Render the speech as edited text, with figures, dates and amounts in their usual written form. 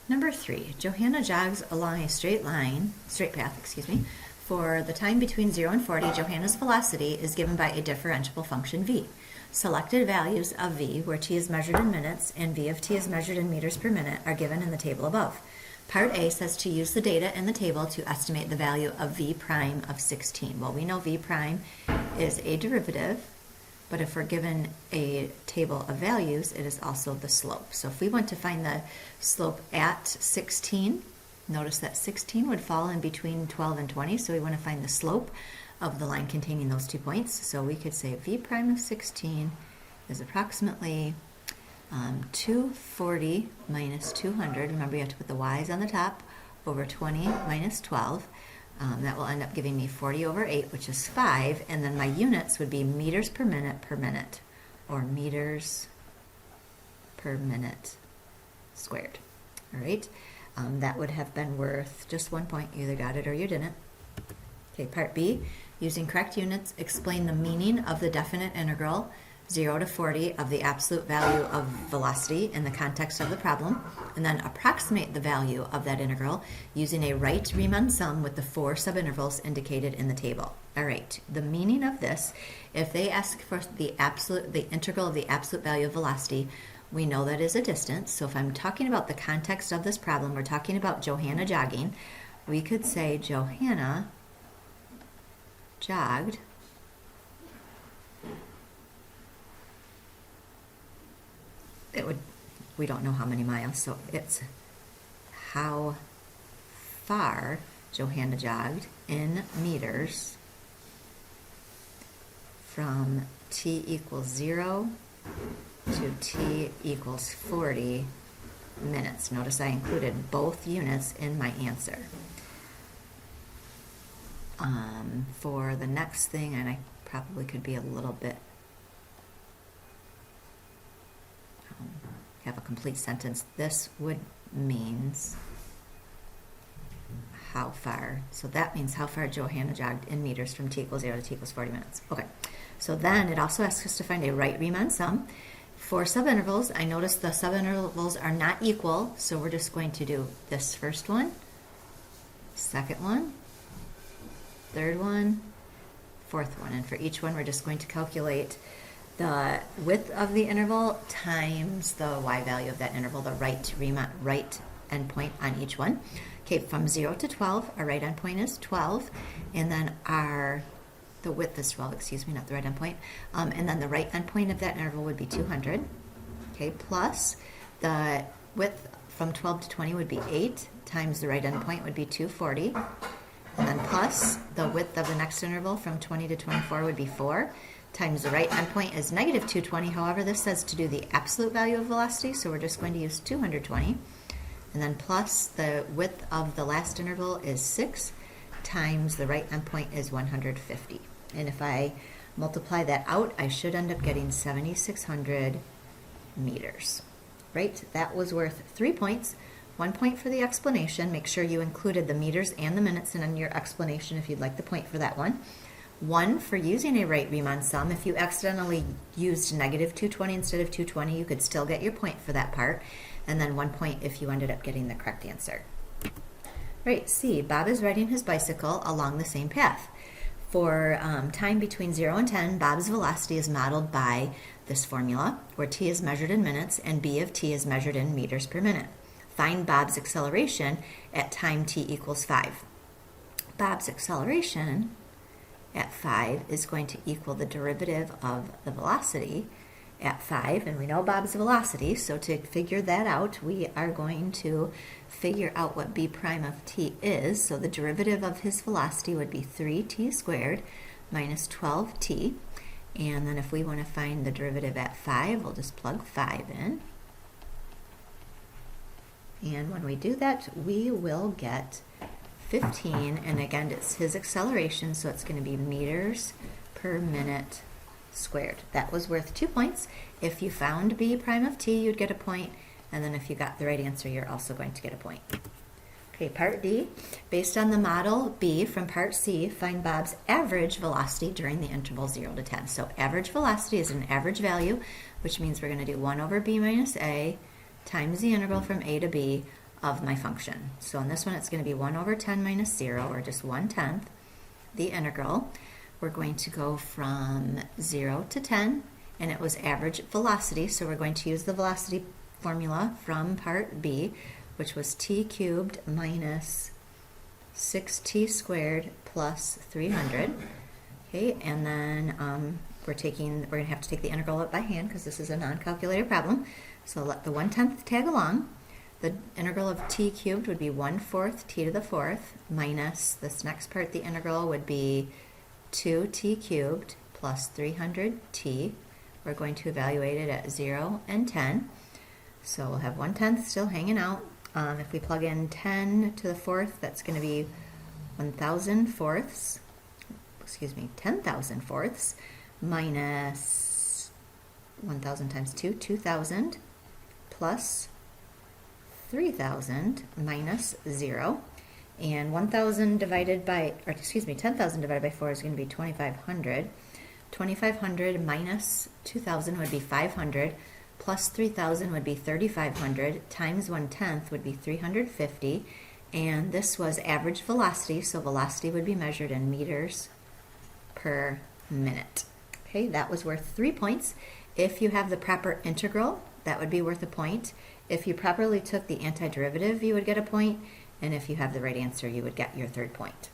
Number 3, Johanna jogs along a straight path, For the time between 0 and 40, Johanna's velocity is given by a differentiable function v. Selected values of v, where t is measured in minutes and v of t is measured in meters per minute, are given in the table above. Part A says to use the data in the table to estimate the value of v prime of 16. Well, we know v prime is a derivative, but if we're given a table of values, it is also the slope. So if we want to find the slope at 16, notice that 16 would fall in between 12 and 20, so we want to find the slope of the line containing those 2 points. So we could say v prime of 16 is approximately 240 minus 200. Remember, you have to put the y's on the top, over 20 minus 12. That will end up giving me 40 over 8, which is 5, and then my units would be meters per minute, or meters per minute squared. All right, that would have been worth just 1 point. You either got it or you didn't. Okay, part B, using correct units, explain the meaning of the definite integral 0 to 40 of the absolute value of velocity in the context of the problem, and then approximate the value of that integral using a right Riemann sum with the 4 subintervals indicated in the table. All right, the meaning of this, if they ask for the integral of the absolute value of velocity, we know that is a distance. So if I'm talking about the context of this problem, we're talking about Johanna jogging, we could say Johanna jogged we don't know how many miles, so it's how far Johanna jogged in meters from t equals 0 to t equals 40 minutes. Notice I included both units in my answer. For the next thing, and I probably could be a little bit have a complete sentence. This would means how far. So that means how far Johanna jogged in meters from t equals 0 to t equals 40 minutes. Okay, so then it also asks us to find a right Riemann sum. For subintervals, I noticed the subintervals are not equal, so we're just going to do this first one, second one, third one, fourth one, and for each one we're just going to calculate the width of the interval times the y value of that interval, the right endpoint on each one. Okay, from 0 to 12, our right endpoint is 12, and then the width is 12, not the right endpoint, and then the right endpoint of that interval would be 200, okay, plus the width from 12 to 20 would be 8, times the right endpoint would be 240, and then plus the width of the next interval from 20 to 24 would be 4, times the right endpoint is negative 220. However, this says to do the absolute value of velocity, so we're just going to use 220. And then plus the width of the last interval is 6, times the right endpoint is 150. And if I multiply that out, I should end up getting 7,600 meters. Right? That was worth 3 points. 1 point for the explanation. Make sure you included the meters and the minutes in your explanation if you'd like the point for that one. 1 for using a right Riemann sum. If you accidentally used negative 220 instead of 220, you could still get your point for that part. And then 1 point if you ended up getting the correct answer. Right, C, Bob is riding his bicycle along the same path. For time between 0 and 10, Bob's velocity is modeled by this formula, where t is measured in minutes and b of t is measured in meters per minute. Find Bob's acceleration at time t equals 5. Bob's acceleration at 5 is going to equal the derivative of the velocity at 5, and we know Bob's velocity, so to figure that out, we are going to figure out what b prime of t is. So the derivative of his velocity would be 3t squared minus 12t, and then if we want to find the derivative at 5, we'll just plug 5 in. And when we do that, we will get 15, and again, it's his acceleration, so it's going to be meters per minute squared. That was worth 2 points. If you found b prime of t, you'd get a point, and then if you got the right answer, you're also going to get a point. Okay, part D, based on the model B from part C, find Bob's average velocity during the interval 0 to 10. So average velocity is an average value, which means we're going to do 1 over b minus a times the interval from a to b of my function. So in this one, it's going to be 1 over 10 minus 0, or just 1/10. The integral, we're going to go from 0 to 10, and it was average velocity, so we're going to use the velocity formula from part B, which was t cubed minus 6t squared plus 300. Okay, and then we're going to have to take the integral up by hand because this is a non-calculator problem. So let the 1/10 tag along. The integral of t cubed would be 1/4 t to the 4th minus this next part, the integral would be 2t cubed plus 300t. We're going to evaluate it at 0 and 10. So we'll have 1/10 still hanging out. If we plug in 10 to the 4th, that's going to be 10,000 fourths minus 1,000 times 2, 2,000 plus 3,000 minus 0. And 10,000 divided by 4 is going to be 2,500. 2,500 minus 2,000 would be 500, plus 3,000 would be 3,500, times 1/10 would be 350, and this was average velocity, so velocity would be measured in meters per minute. Okay, that was worth 3 points. If you have the proper integral, that would be worth a point. If you properly took the antiderivative, you would get a point, and if you have the right answer, you would get your 3rd point.